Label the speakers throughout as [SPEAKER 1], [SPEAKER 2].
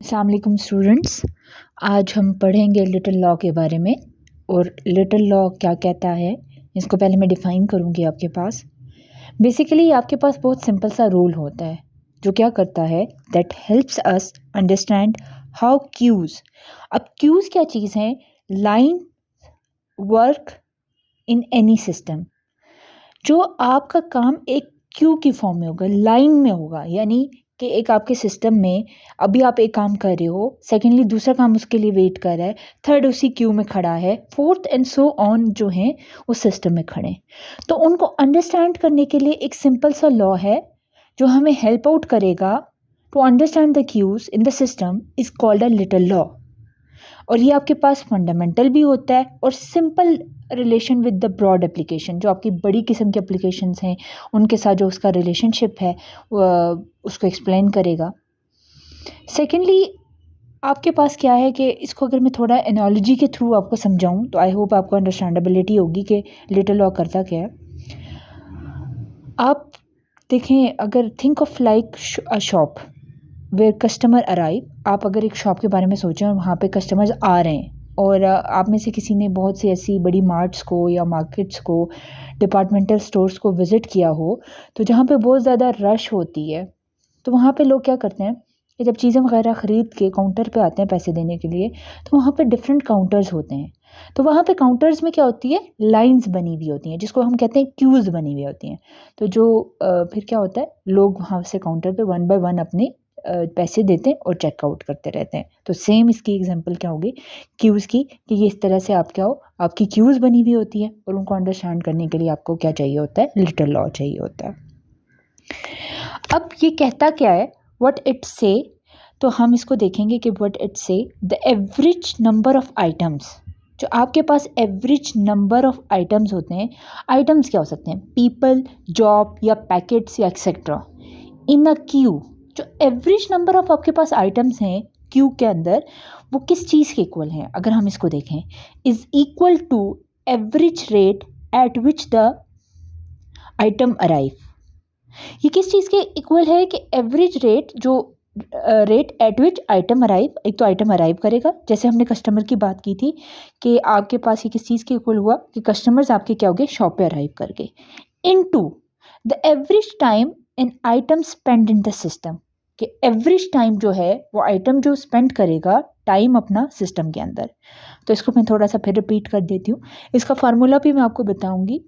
[SPEAKER 1] अस्सलाम वालेकुम स्टूडेंट्स। आज हम पढ़ेंगे लिटिल लॉ के बारे में। और लिटिल लॉ क्या कहता है इसको पहले मैं डिफ़ाइन करूँगी आपके पास। बेसिकली आपके पास बहुत सिंपल सा रूल होता है जो क्या करता है that helps us understand how queues. अब क्यूज़ क्या चीज़ है? Line work in any system. जो आपका काम एक क्यू की फॉर्म में होगा, लाइन में होगा, यानी कि एक आपके सिस्टम में अभी आप एक काम कर रहे हो, सेकेंडली दूसरा काम उसके लिए वेट कर रहा है, थर्ड उसी क्यू में खड़ा है, फोर्थ एंड सो ऑन जो हैं उस सिस्टम में खड़े। तो उनको अंडरस्टैंड करने के लिए एक सिंपल सा लॉ है जो हमें हेल्प आउट करेगा to understand the queues in the system is called a Little law. और ये आपके पास फंडामेंटल भी होता है और simple relation with the broad application, जो आपकी बड़ी किस्म की एप्लीकेशंस हैं उनके साथ जो उसका रिलेशनशिप है उसको एक्सप्लेन करेगा। सेकेंडली आपके पास क्या है कि इसको अगर मैं थोड़ा एनालॉजी के थ्रू आपको समझाऊं तो आई होप आपको अंडरस्टैंडेबिलिटी होगी कि लिटिल लॉ करता क्या है। आप देखें, अगर think of like a shop where customer arrive. आप अगर एक शॉप के बारे में सोचें और वहाँ पे कस्टमर्स आ रहे हैं और आप में से किसी ने बहुत सी ऐसी बड़ी मार्ट्स को या मार्केट्स को, डिपार्टमेंटल स्टोर्स को विज़िट किया हो, तो जहाँ पे बहुत ज़्यादा रश होती है तो वहाँ पे लोग क्या करते हैं कि जब चीज़ें वगैरह ख़रीद के काउंटर पे आते हैं पैसे देने के लिए, तो वहाँ पे डिफरेंट काउंटर्स होते हैं। तो वहाँ पे काउंटर्स में क्या होती है, लाइंस बनी हुई होती हैं जिसको हम कहते हैं क्यूज़ बनी हुई होती हैं। तो जो फिर क्या होता है, लोग वहाँ से काउंटर पे वन बाय वन अपने पैसे देते हैं और चेकआउट करते रहते हैं। तो सेम इसकी एग्जांपल क्या होगी क्यूज़ की, कि ये इस तरह से आप क्या हो, आपकी क्यूज़ बनी हुई होती है और उनको अंडरस्टैंड करने के लिए आपको क्या चाहिए होता है, लिटिल लॉ चाहिए होता है। अब ये कहता क्या है, व्हाट इट से, तो हम इसको देखेंगे कि व्हाट इट से the average number of items. जो आपके पास एवरेज नंबर ऑफ आइटम्स होते हैं, आइटम्स क्या हो सकते हैं, पीपल, जॉब या पैकेट्स या एक्सेट्रा, इन अ क्यू। जो एवरेज नंबर ऑफ आपके पास आइटम्स हैं क्यू के अंदर, वो किस चीज़ के इक्वल हैं? अगर हम इसको देखें, is equal to average rate at which the item arrive. ये किस चीज़ के इक्वल है कि एवरेज रेट, जो rate at which item arrive, एक तो आइटम अराइव करेगा, जैसे हमने कस्टमर की बात की थी कि आपके पास ये किस चीज़ के इक्वल हुआ कि कस्टमर्स आपके क्या हो गए, शॉप पे अराइव कर गए, into the average time an item spend in the system. कि एवरेज टाइम जो है वो आइटम जो स्पेंड करेगा टाइम अपना सिस्टम के अंदर। तो इसको मैं थोड़ा सा फिर रिपीट कर देती हूँ, इसका फार्मूला भी मैं आपको बताऊंगी।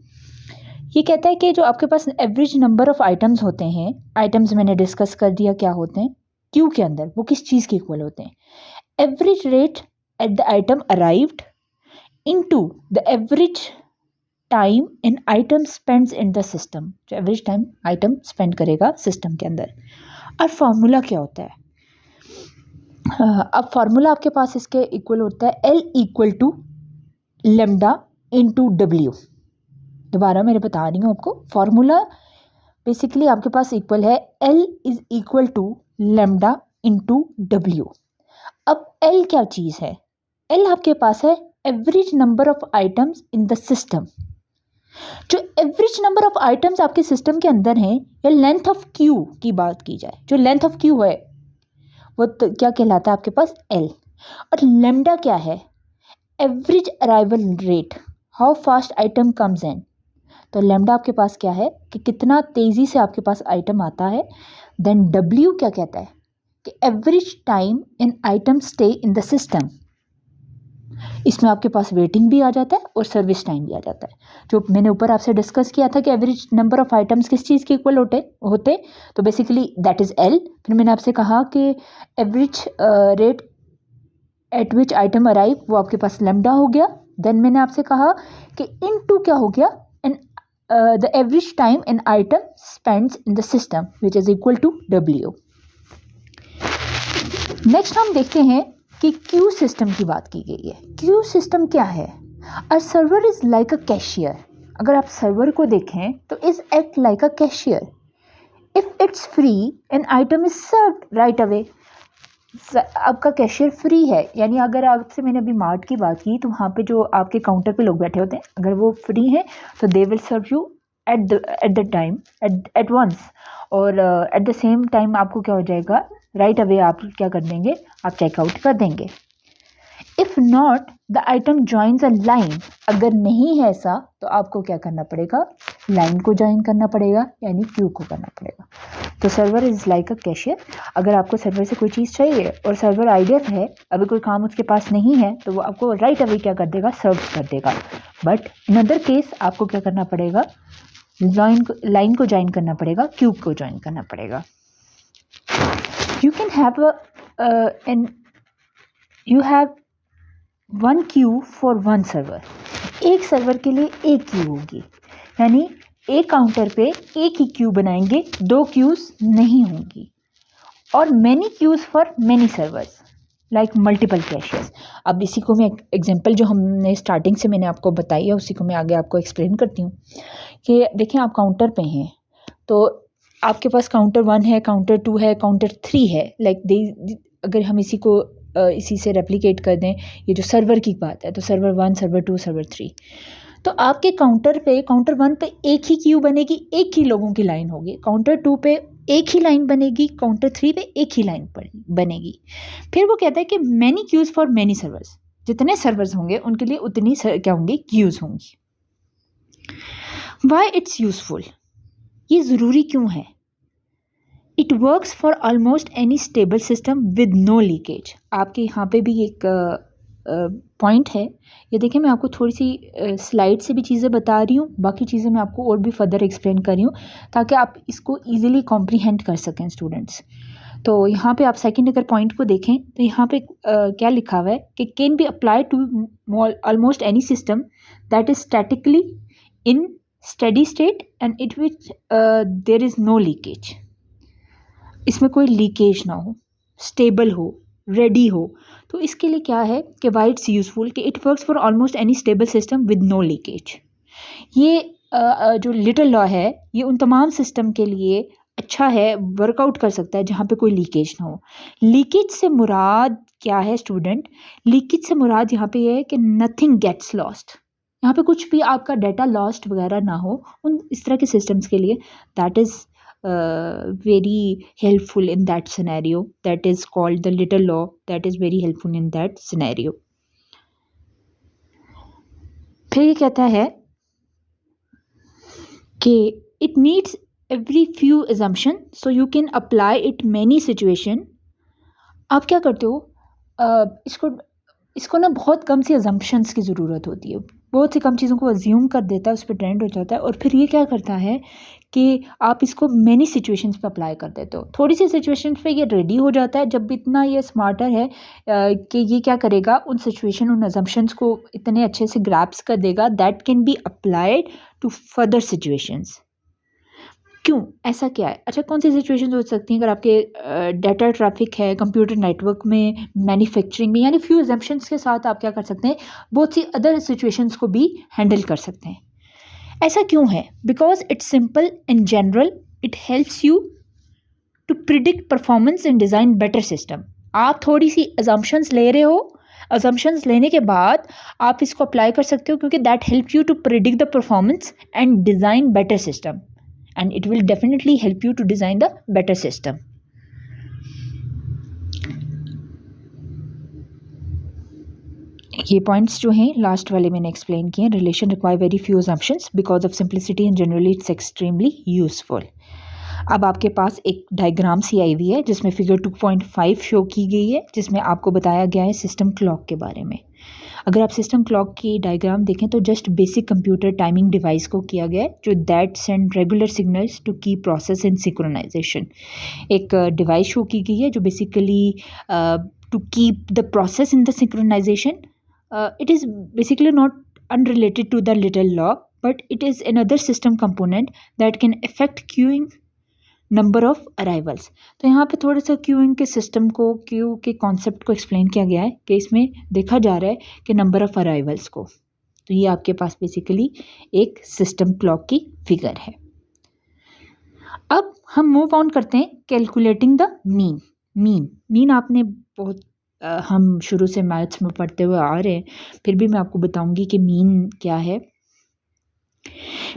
[SPEAKER 1] ये कहता है कि जो आपके पास एवरेज नंबर ऑफ आइटम्स होते हैं, आइटम्स मैंने डिस्कस कर दिया क्या होते हैं क्यू के अंदर, वो किस चीज़ के इक्वल होते हैं, average rate at the item arrived into the average time in item spends in the system. जो एवरेज टाइम आइटम स्पेंड करेगा सिस्टम के अंदर। और फार्मूला क्या होता है? अब फार्मूला आपके पास इसके इक्वल होता है L equal to lambda into W. दोबारा मेरे बता रही हूँ आपको, फार्मूला बेसिकली आपके पास इक्वल है L is equal to lambda into W. अब L क्या चीज़ है? L आपके पास है average number of items in the system. जो एवरेज नंबर ऑफ आइटम्स आपके सिस्टम के अंदर हैं, या लेंथ ऑफ क्यू की बात की जाए, जो लेंथ ऑफ क्यू है वो तो क्या कहलाता है आपके पास, L। और लेमडा क्या है, average arrival rate, how fast item comes in. तो लेमडा आपके पास क्या है कि कितना तेज़ी से आपके पास आइटम आता है। देन डब्ल्यू क्या कहता है कि average time in item stay in the system. इसमें आपके पास वेटिंग भी आ जाता है और सर्विस टाइम भी आ जाता है, जो मैंने ऊपर आपसे डिस्कस किया था कि एवरेज नंबर ऑफ आइटम्स किस चीज़ के इक्वल होते तो बेसिकली दैट इज़ L। फिर मैंने आपसे कहा कि average rate at which item arrive, वो आपके पास लेमडा हो गया। देन मैंने आपसे कहा कि इनटू क्या हो गया, and the average time an item spends in the system which is equal to W. Next हम देखते हैं कि क्यू सिस्टम की बात की गई है। क्यू सिस्टम क्या है? A server is like a cashier. अगर आप सर्वर को देखें तो is act like a cashier. If it's free an item is served right away. आपका कैशियर फ्री है, यानी अगर आपसे मैंने अभी मार्ट की बात की तो वहाँ पे जो आपके काउंटर पे लोग बैठे होते हैं, अगर वो फ्री हैं तो they will serve you at the time at once, और एट द सेम टाइम आपको क्या हो जाएगा, राइट अवे आप क्या कर देंगे, आप चेकआउट कर देंगे। If not the item joins a line, अगर नहीं है ऐसा तो आपको क्या करना पड़ेगा, लाइन को ज्वाइन करना पड़ेगा, यानी क्यू को करना पड़ेगा। तो server is like a cashier. अगर आपको सर्वर से कोई चीज़ चाहिए और सर्वर आइडियल है, अभी कोई काम उसके पास नहीं है, तो वो आपको राइट अवे क्या कर देगा, सर्व कर देगा। बट इन अदर केस आपको क्या करना पड़ेगा, लाइन को ज्वाइन करना पड़ेगा, क्यू को ज्वाइन करना पड़ेगा। You can have you have one Q for one server, एक सर्वर के लिए एक क्यू होगी, यानी एक काउंटर पे एक ही क्यू बनाएंगे, दो क्यूज नहीं होंगी। और many queues for many servers like multiple cashiers. अब इसी को मैं एग्जांपल जो हमने स्टार्टिंग से मैंने आपको बताई है उसी को मैं आगे आपको एक्सप्लेन करती हूँ कि देखें आप काउंटर पे हैं, तो आपके पास काउंटर 1 है, काउंटर 2 है, काउंटर 3 है, लाइक अगर हम इसी को इसी से रेप्लिकेट कर दें, ये जो सर्वर की बात है, तो सर्वर 1, सर्वर 2, सर्वर 3, तो आपके काउंटर 1 पे एक ही क्यू बनेगी, एक ही लोगों की लाइन होगी, काउंटर 2 पे एक ही लाइन बनेगी, काउंटर 3 पे एक ही लाइन बनेगी। फिर वो कहता है कि many queues for many servers, जितने सर्वर्स होंगे उनके लिए उतनी क्या होंगी, क्यूज होंगी। वाई इट्स यूजफुल, ये ज़रूरी क्यों है? It works for almost any stable system with no leakage. आपके यहाँ पे भी एक पॉइंट है, ये देखिए मैं आपको थोड़ी सी स्लाइड से भी चीज़ें बता रही हूँ, बाकी चीज़ें मैं आपको और भी फर्दर एक्सप्लेन कर रही हूँ ताकि आप इसको ईजिली कॉम्प्रीहेंड कर सकें स्टूडेंट्स। तो यहाँ पे आप सेकंड अगर पॉइंट को देखें तो यहाँ पे क्या लिखा हुआ है कि can be apply to almost any system that is statically in steady state and it which there is no leakage. इसमें कोई लीकेज ना हो, स्टेबल हो, रेडी हो। तो इसके लिए क्या है कि वाई इट्स यूजफुल कि it works for almost any stable system with no leakage. ये जो लिटिल लॉ है ये उन तमाम सिस्टम के लिए अच्छा है, वर्कआउट कर सकता है जहाँ पे कोई लीकेज ना हो। लीकेज से मुराद क्या है स्टूडेंट? लीकेज से मुराद यहाँ पे ये है कि नथिंग गेट्स लॉस्ट, यहाँ पे कुछ भी आपका डाटा लॉस्ट वगैरह ना हो। उन इस तरह के सिस्टम्स के लिए that is very helpful in that scenario, that is called the little law, that is very helpful in that scenario. फिर ये कहता है कि it needs every few assumption so you can apply it many situation. आप क्या करते हो, इसको ना बहुत कम सी assumptions की ज़रूरत होती है, बहुत सी कम चीज़ों को अज्यूम कर देता है, उस पर ट्रेंड हो जाता है और फिर ये क्या करता है कि आप इसको मैनी सिचुएशंस पे अप्लाई कर देते हो। थोड़ी सी सिचुएशंस पे ये रेडी हो जाता है, जब इतना ये स्मार्टर है कि ये क्या करेगा, उन सिचुएशन उन अजम्पशंस को इतने अच्छे से ग्रैप्स कर देगा that can be applied to further situations. क्यों, ऐसा क्या है? अच्छा, कौन सी सिचुएशंस हो सकती हैं? अगर आपके डाटा ट्रैफिक है कंप्यूटर नेटवर्क में, मैन्युफैक्चरिंग में, यानी फ्यू एग्जाम्पशंस के साथ आप क्या कर सकते हैं, बहुत सी अदर सिचुएशंस को भी हैंडल कर सकते हैं। ऐसा क्यों है? Because it's simple in general, it helps you to predict performance and design better system. आप थोड़ी सी अजम्पशंस ले रहे हो, अजम्पशंस लेने के बाद आप इसको अप्लाई कर सकते हो क्योंकि that help you to predict the performance and design better system and it will definitely help you to design the better system. ये पॉइंट्स जो हैं लास्ट वाले मैंने एक्सप्लेन किए। Relation require very few assumptions because of simplicity and generally it's extremely useful. अब आपके पास एक diagram सी आई हुई है जिसमें फिगर 2.5 शो की गई है, जिसमें आपको बताया गया है सिस्टम क्लॉक के बारे में। अगर आप सिस्टम क्लॉक की डायग्राम देखें तो just basic computer timing device को किया गया है जो that send regular signals to keep process in synchronization. एक डिवाइस शो की गई है जो basically to keep the process in the synchronization. It is basically not unrelated to the little law, but it is another system component that can affect queuing number of arrivals. तो यहाँ पे थोड़ा सा queuing के system को, Q के concept को explain किया गया है कि इसमें देखा जा रहा है कि नंबर ऑफ अराइवल्स को। तो ये आपके पास बेसिकली एक सिस्टम क्लॉक की फिगर है। अब हम मूव ऑन करते हैं कैलकुलेटिंग द मीन। मीन आपने बहुत हम शुरू से मैथ्स में पढ़ते हुए आ रहे हैं, फिर भी मैं आपको बताऊंगी कि मीन क्या है।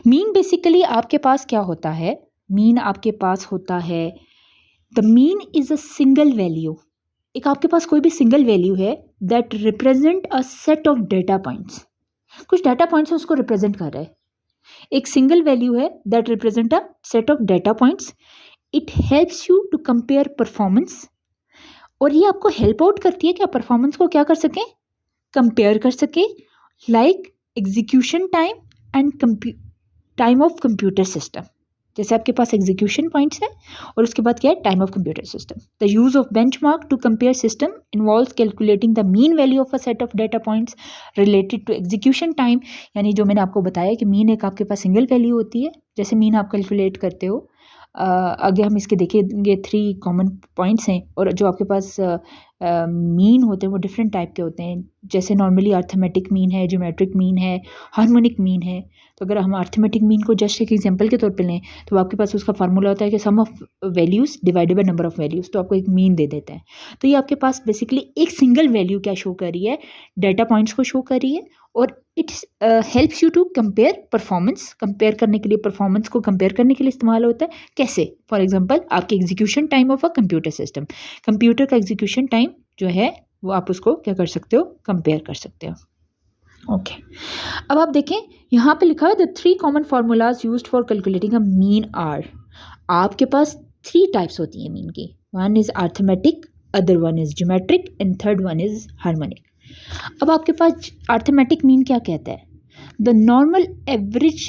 [SPEAKER 1] मीन बेसिकली आपके पास क्या होता है? मीन आपके पास होता है the mean is a single value, एक आपके पास कोई भी सिंगल वैल्यू है that represent a set of data points, कुछ डाटा पॉइंट्स है उसको रिप्रेजेंट कर रहा है, एक सिंगल वैल्यू है that represent a set of data points. It helps you to compare performance, और ये आपको हेल्प आउट करती है कि आप परफॉर्मेंस को क्या कर सकें, कंपेयर कर सकें, like execution time and time of computer system. जैसे आपके पास एग्जीक्यूशन पॉइंट्स है और उसके बाद क्या है, time of computer system. The use of benchmark to compare system involves calculating the mean value of a set of data points related to execution time, यानी जो मैंने आपको बताया कि मीन एक आपके पास सिंगल वैल्यू होती है, जैसे मीन आप कैलकुलेट करते हो। आगे हम इसके देखेंगे 3 कॉमन पॉइंट्स हैं, और जो आपके पास मीन होते हैं वो डिफरेंट टाइप के होते हैं, जैसे नॉर्मली अर्थमेटिक मीन है, ज्योमेट्रिक मीन है, हार्मोनिक मीन है। तो अगर हम अर्थमेटिक मीन को जस्ट एक एग्जांपल के तौर पे लें तो आपके पास उसका फार्मूला होता है कि sum of values divided by number of values, तो आपको एक मीन दे देता है। तो ये आपके पास बेसिकली एक सिंगल वैल्यू क्या शो कर रही है, डेटा पॉइंट्स को शो कर रही है, और it's helps you to compare performance, compare करने के लिए, परफॉर्मेंस को कंपेयर करने के लिए इस्तेमाल होता है। कैसे? फॉर एग्जांपल आपके execution time of a computer system, computer का एग्जीक्यूशन टाइम जो है वो आप उसको क्या कर सकते हो, कंपेयर कर सकते हो। ओके अब आप देखें यहाँ पे लिखा है the 3 common formulas used for calculating a mean are. आपके पास 3 टाइप्स होती है मीन की, one is arithmetic, other one is geometric and third one is harmonic. अब आपके पास अर्थमेटिक मीन क्या कहता है, the normal average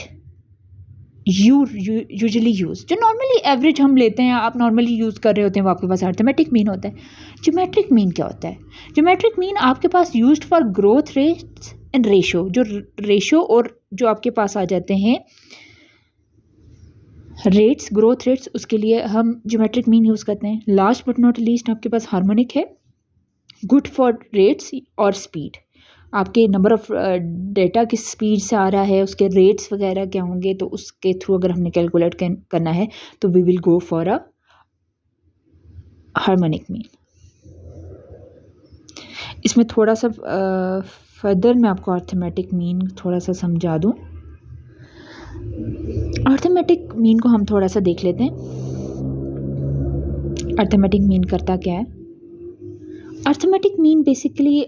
[SPEAKER 1] usually use, जो नॉर्मली एवरेज हम लेते हैं, आप नॉर्मली यूज़ कर रहे होते हैं, वो आपके पास अर्थमेटिक मीन होता है। ज्योमेट्रिक मीन क्या होता है, ज्योमेट्रिक मीन आपके पास used for growth rates and ratio, जो रेशो और जो आपके पास आ जाते हैं रेट्स, ग्रोथ रेट्स, उसके लिए हम ज्योमेट्रिक मीन यूज़ करते हैं। लास्ट बट नॉट लीस्ट आपके पास हार्मोनिक है, गुड फॉर रेट्स और स्पीड, आपके नंबर ऑफ डेटा किस स्पीड से आ रहा है, उसके रेट्स वगैरह क्या होंगे, तो उसके थ्रू अगर हमने कैलकुलेट करना है तो we will go for a harmonic mean. इसमें थोड़ा सा फर्दर मैं आपको अर्थमेटिक मीन थोड़ा सा समझा दूं। अर्थमेटिक मीन को हम थोड़ा सा देख लेते हैं, अर्थमेटिक मीन करता क्या है। अर्थमेटिक मीन बेसिकली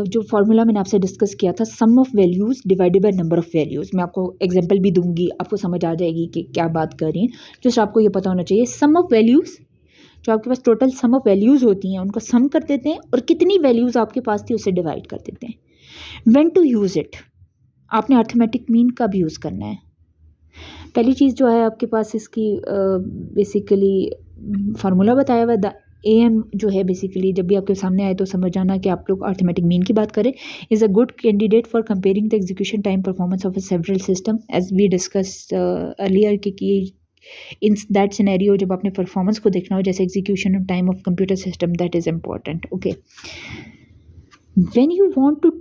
[SPEAKER 1] जो फार्मूला मैंने आपसे डिस्कस किया था, sum of values divided by number of values, मैं आपको एग्जांपल भी दूंगी, आपको समझ आ जाएगी कि क्या बात कर रही हैं। जस्ट आपको ये पता होना चाहिए, सम ऑफ वैल्यूज़, जो आपके पास टोटल सम ऑफ वैल्यूज़ होती हैं उनको सम कर देते हैं, और कितनी वैल्यूज़ आपके पास थी उसे डिवाइड कर देते हैं। व्हेन टू यूज़ इट, आपने अर्थमेटिक मीन कब यूज़ करना है। पहली चीज़ जो है आपके पास इसकी बेसिकली फार्मूला बताया हुआ, द AM जो है बेसिकली जब भी आपके सामने आए तो समझ जाना कि आप लोग अर्थमेटिक मीन की बात करें, is a good candidate for comparing the execution time performance of a several system as we discuss earlier कि इन दैट सिनेरियो जब आपने परफॉर्मेंस को देखना हो, जैसे execution time of computer system, that is important. Okay, when you want to,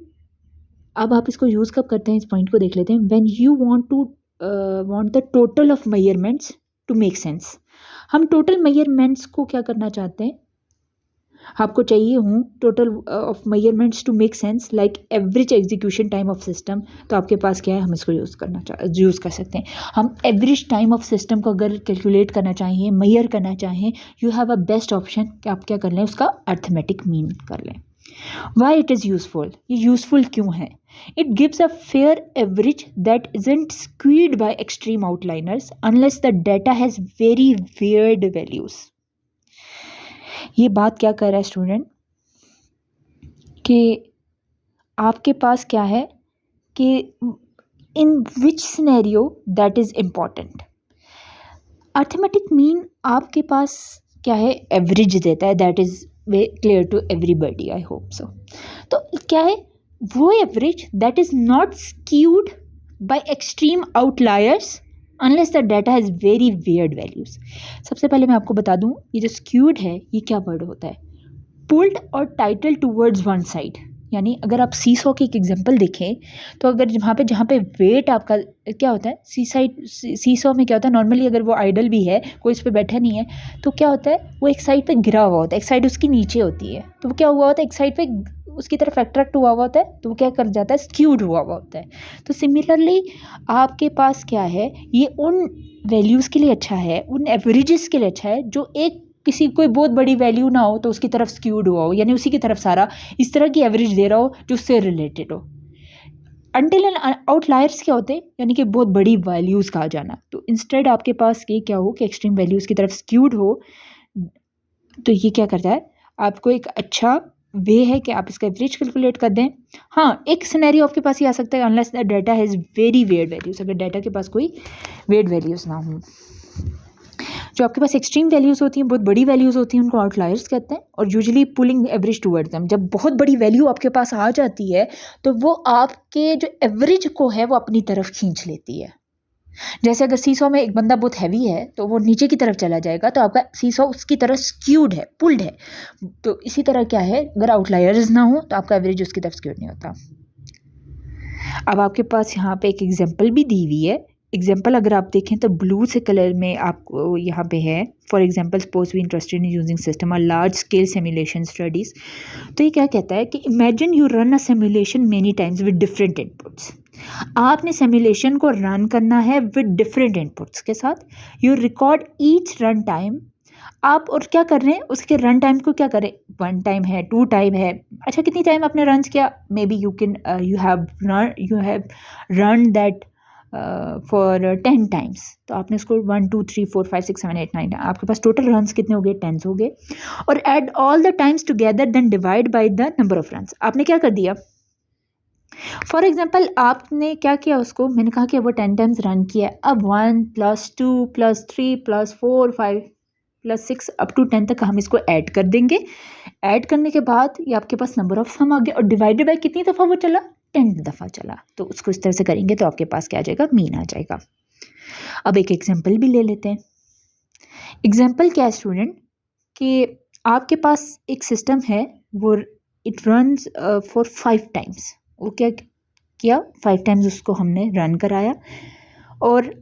[SPEAKER 1] अब आप इसको यूज़ कब करते हैं, इस पॉइंट को देख लेते हैं। When you want the total of measurements to make sense, हम टोटल मेजरमेंट्स को क्या करना चाहते हैं, आपको चाहिए हूँ total of measurements to make sense like average execution time of system, तो आपके पास क्या है, हम इसको यूज़ कर सकते हैं। हम एवरेज टाइम ऑफ सिस्टम को अगर कैलकुलेट करना चाहें, मेजर करना चाहें, you have a best option कि आप क्या कर लें, उसका अर्थमेटिक मीन कर लें। वाई इट इज़ यूजफुल, ये यूजफुल क्यों है, it gives a fair average that isn't skewed by extreme outliners unless the data has very weird values. ये बात क्या कर रहा है स्टूडेंट, कि आपके पास क्या है कि in which scenario that is important. Arithmetic mean आपके पास क्या है, एवरेज देता है, that is clear to everybody, I hope so. तो क्या है वो average that is not skewed by extreme outliers unless the data has very weird values. सबसे पहले मैं आपको बता दूं, ये जो स्क्यूड है ये क्या वर्ड होता है, पुल्ड और टाइटल टूवर्ड्स वन साइड। यानी अगर आप सीसॉ की एक एग्जांपल देखें तो अगर जहाँ पे वेट आपका क्या होता है, सीसॉ में क्या होता है, नॉर्मली अगर वो आइडल भी है, कोई इस पर बैठा नहीं है, तो क्या होता है, वो एक साइड पे गिरा हुआ होता है, एक साइड उसकी नीचे होती है, तो वो क्या हुआ होता है, एक साइड पे उसकी तरफ अट्रैक्ट हुआ होता है, तो वो क्या कर जाता है, स्क्यूड हुआ होता है। तो सिमिलरली आपके पास क्या है, ये उन वैल्यूज़ के लिए अच्छा है, उन एवरेजेस के लिए अच्छा है जो एक किसी कोई बहुत बड़ी वैल्यू ना हो तो उसकी तरफ स्क्यूड हुआ हो, यानी उसी की तरफ सारा इस तरह की एवरेज दे रहा हो जो उससे रिलेटेड हो। अनटिल एंड आउटलायर्स क्या होते हैं, यानी कि बहुत बड़ी वैल्यूज़ का आ जाना। तो इंस्टेड आपके पास ये क्या हो कि एक्सट्रीम वैल्यूज़ की तरफ स्क्यूड हो, तो ये क्या करता है, आपको एक अच्छा वे है कि आप इसका एवरेज कैलकुलेट कर दें। हाँ, एक सिनेरियो आपके पास ये आ सकता है, unless the data has very weird values, अगर डाटा के पास कोई वेयर्ड वैल्यूज़ ना हो। जो आपके पास एक्सट्रीम वैल्यूज़ होती हैं, बहुत बड़ी वैल्यूज़ होती हैं, उनको आउटलायर्स कहते हैं, और usually pulling average towards them. जब बहुत बड़ी वैल्यू आपके पास आ जाती है तो वो आपके जो एवरेज को है वो अपनी तरफ खींच लेती है। जैसे अगर सीसॉ में एक बंदा बहुत हैवी है तो वो नीचे की तरफ चला जाएगा, तो आपका सीसॉ उसकी तरफ स्क्यूड है, पुल्ड है। तो इसी तरह क्या है, अगर आउटलायर्स ना हो तो आपका एवरेज उसकी तरफ स्क्यूड नहीं होता। अब आपके पास यहाँ पे एक एग्जांपल भी दी हुई है। एग्जांपल अगर आप देखें तो ब्लू से कलर में आपको यहाँ पे है, for example suppose we interested in using system a large scale simulation studies. तो ये क्या कहता है कि imagine you run a simulation many times with different inputs. आपने सिमुलेशन को रन करना है विद डिफरेंट इनपुट्स के साथ। You record each run time. आप और क्या कर रहे हैं, उसके रन टाइम को क्या करें, 1 टाइम है, 2 टाइम है, अच्छा कितनी टाइम आपने रन किया, may be you have run that for 10 times. तो आपने उसको 1 2 3 4 5 6 7 8 9, आपके पास टोटल रन्स कितने हो गए, 10 हो गए। और add all the times together then divide by the number of runs. आपने क्या कर दिया, फॉर एग्जाम्पल आपने क्या किया, उसको मैंने कहा कि वो 10 टाइम्स रन किया है। अब 1 + 2 + 3 + 4 5 + 6 अप टू 10 तक हम इसको ऐड कर देंगे। ऐड करने के बाद ये आपके पास नंबर ऑफ सम आ गया, और डिवाइडेड बाय कितनी दफ़ा वो चला, 10 दफ़ा चला। तो उसको इस तरह से करेंगे तो आपके पास क्या आ जाएगा, मीन आ जाएगा। अब एक एग्जाम्पल भी ले लेते हैं। एग्जाम्पल क्या है स्टूडेंट, कि आपके पास एक सिस्टम है, वो इट रन्स फॉर 5 टाइम्स। वो क्या किया, 5 टाइम्स उसको हमने रन कराया, और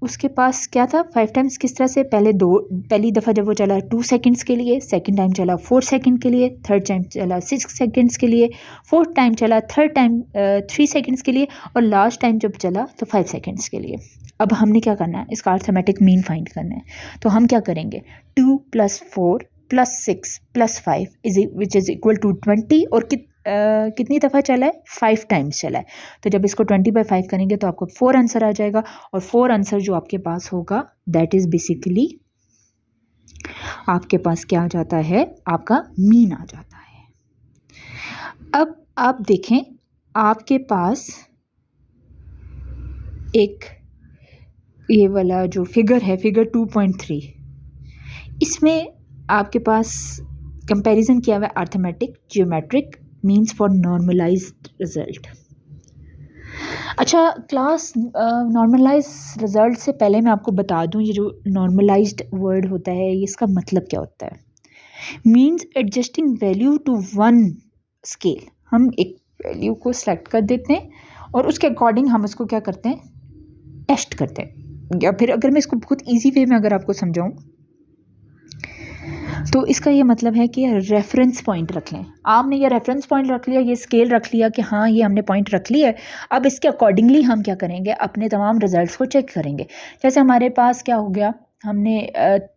[SPEAKER 1] उसके पास क्या था, 5 टाइम्स किस तरह से, पहली दफ़ा जब वो चला 2 सेकंड्स के लिए, सेकंड टाइम चला 4 सेकंड के लिए, थर्ड टाइम चला 6 सेकंड्स के लिए, फोर्थ टाइम चला 3 सेकंड्स के लिए, और लास्ट टाइम जब चला तो 5 सेकंड्स के लिए। अब हमने क्या करना है, इसका अर्थमेटिक मीन फाइंड करना है। तो हम क्या करेंगे, 2 + 4 + 6 + 5 विच इज़ इक्वल टू 20, और कितनी दफ़ा चला है, 5 टाइम्स चला है। तो जब इसको 20/5 करेंगे तो आपको 4 आंसर आ जाएगा, और 4 आंसर जो आपके पास होगा दैट इज़ बेसिकली आपके पास क्या आ जाता है, आपका मीन आ जाता है। अब आप देखें, आपके पास एक ये वाला जो फिगर है, फिगर 2.3, इसमें आपके पास कंपैरिजन किया हुआ है arithmetic, geometric means for normalized result. अच्छा क्लास, नॉर्मलाइज रिजल्ट से पहले मैं आपको बता दूं, ये जो नॉर्मलाइज्ड वर्ड होता है, ये इसका मतलब क्या होता है। Means adjusting value to one scale. हम एक वैल्यू को सेलेक्ट कर देते हैं और उसके अकॉर्डिंग हम उसको क्या करते हैं, टेस्ट करते हैं। या फिर अगर मैं इसको बहुत ईजी वे में अगर आपको समझाऊं, तो इसका ये मतलब है कि रेफरेंस पॉइंट रख लें। आपने ये रेफरेंस पॉइंट रख लिया, ये स्केल रख लिया कि हाँ ये हमने पॉइंट रख लिया है। अब इसके अकॉर्डिंगली हम क्या करेंगे, अपने तमाम रिजल्ट्स को चेक करेंगे। जैसे हमारे पास क्या हो गया, हमने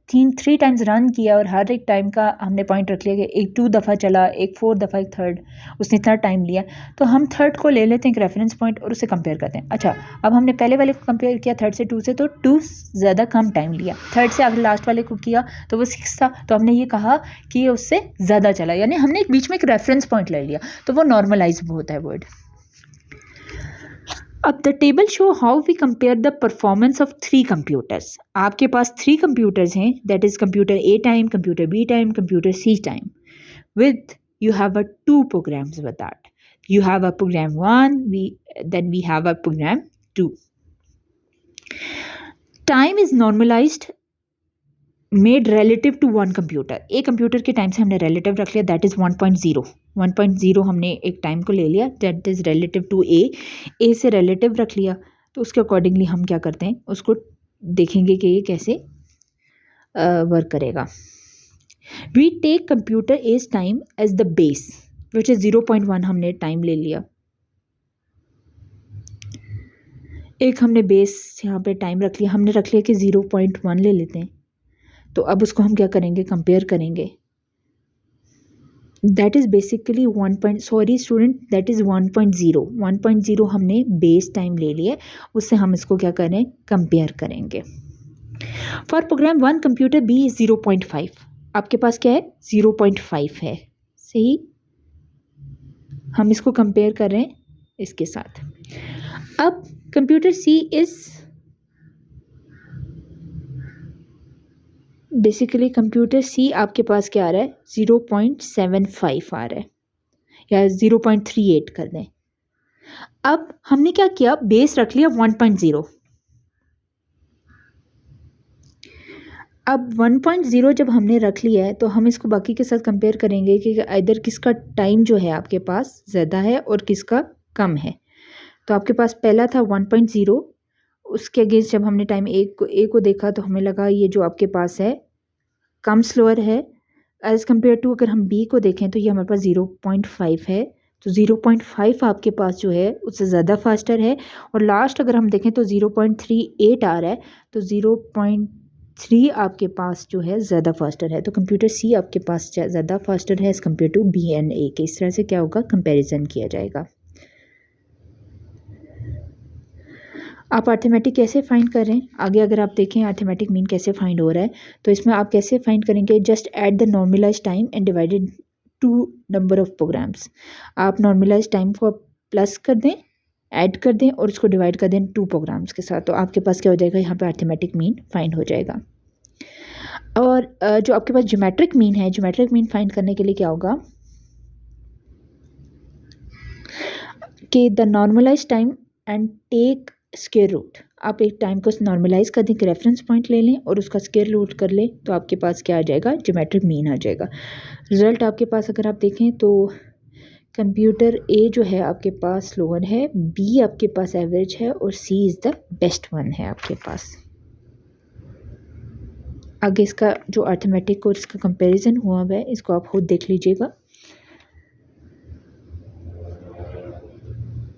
[SPEAKER 1] 3 टाइम्स रन किया, और हर एक टाइम का हमने पॉइंट रख लिया कि एक 2 दफ़ा चला, एक 4 दफ़ा, एक थर्ड, उसने इतना टाइम लिया। तो हम थर्ड को ले लेते हैं एक रेफरेंस पॉइंट और उसे कंपेयर करते हैं। अच्छा, अब हमने पहले वाले को कंपेयर किया थर्ड से 2 से, तो 2 ज़्यादा कम टाइम लिया। थर्ड से अगर लास्ट वाले को किया तो वो 6 था, तो हमने ये कहा कि ये उससे ज़्यादा चला, यानी हमने एक बीच में एक रेफरेंस पॉइंट ले लिया। तो वो नॉर्मलाइज होता है वर्ड। अब the table show how we compare the performance of 3 computers. आपके पास 3 कंप्यूटर्स हैं, that is computer A time, computer B time, computer C time, with you have a 2 programs with that. You have a program 1, then we have a program 2. Time is normalized made relative to one computer. एक computer के time से हमने relative रख लिया, that is 1.0. 1.0 हमने एक time को ले लिया, that is relative to A से relative रख लिया। तो उसके अकॉर्डिंगली हम क्या करते हैं, उसको देखेंगे कि ये कैसे वर्क करेगा। We take computer A's time as the base, which is 0.1 हमने टाइम ले लिया। एक हमने बेस यहाँ पे टाइम रख लिया, हमने रख लिया कि 0.1 ले लेते हैं। तो अब उसको हम क्या करेंगे, कंपेयर करेंगे। दैट इज़ बेसिकली 1.0 1.0 हमने बेस टाइम ले लिया, उससे हम इसको क्या करें, कंपेयर करेंगे। For program 1 computer B is 0.5, आपके पास क्या है, 0.5 है, सही। हम इसको कंपेयर कर रहे हैं इसके साथ। अब computer C is basically computer C आपके पास क्या आ रहा है, 0.75 आ रहा है, या 0.38 कर दें। अब हमने क्या किया, बेस रख लिया 1.0। अब 1.0 जब हमने रख लिया है तो हम इसको बाकी के साथ कंपेयर करेंगे कि इधर किसका टाइम जो है आपके पास ज़्यादा है और किसका कम है। तो आपके पास पहला था 1.0, उसके अगेंस्ट जब हमने टाइम ए को देखा तो हमें लगा ये जो आपके पास है कम स्लोअर है एज़ कम्पेयर टू, अगर हम बी को देखें तो ये हमारे पास 0.5 है, तो 0.5 आपके पास जो है उससे ज़्यादा फास्टर है। और लास्ट अगर हम देखें तो 0.38 आ रहा है, तो 0.3 आपके पास जो है ज़्यादा फास्टर है। तो कंप्यूटर सी आपके पास ज़्यादा फास्टर है as compared to B and A के। इस तरह से क्या होगा, कंपेरिजन किया जाएगा। आप अर्थमेटिक कैसे फाइंड करें, आगे अगर आप देखें अर्थमेटिक मीन कैसे फाइंड हो रहा है, तो इसमें आप कैसे फाइंड करेंगे, just add the normalize time and divided to number of programs. आप नॉर्मलाइज टाइम को प्लस कर दें, ऐड कर दें और उसको डिवाइड कर दें 2 प्रोग्राम्स के साथ, तो आपके पास क्या हो जाएगा, यहाँ पे अर्थमेटिक मीन फाइंड हो जाएगा। और जो आपके पास ज्योमेट्रिक मीन है, ज्योमेट्रिक मीन फाइंड करने के लिए क्या होगा कि the normalize time and take square root. आप एक टाइम को नॉर्मलाइज कर दें, एक रेफरेंस पॉइंट ले लें और उसका स्क्वायर रूट कर लें, तो आपके पास क्या आ जाएगा, ज्योमेट्रिक मीन आ जाएगा। रिजल्ट आपके पास अगर आप देखें तो कंप्यूटर ए जो है आपके पास लोअर है, बी आपके पास एवरेज है और सी इज़ द बेस्ट वन है आपके पास। आगे इसका जो अर्थमेटिक और इसका कंपैरिजन हुआ है इसको आप खुद देख लीजिएगा।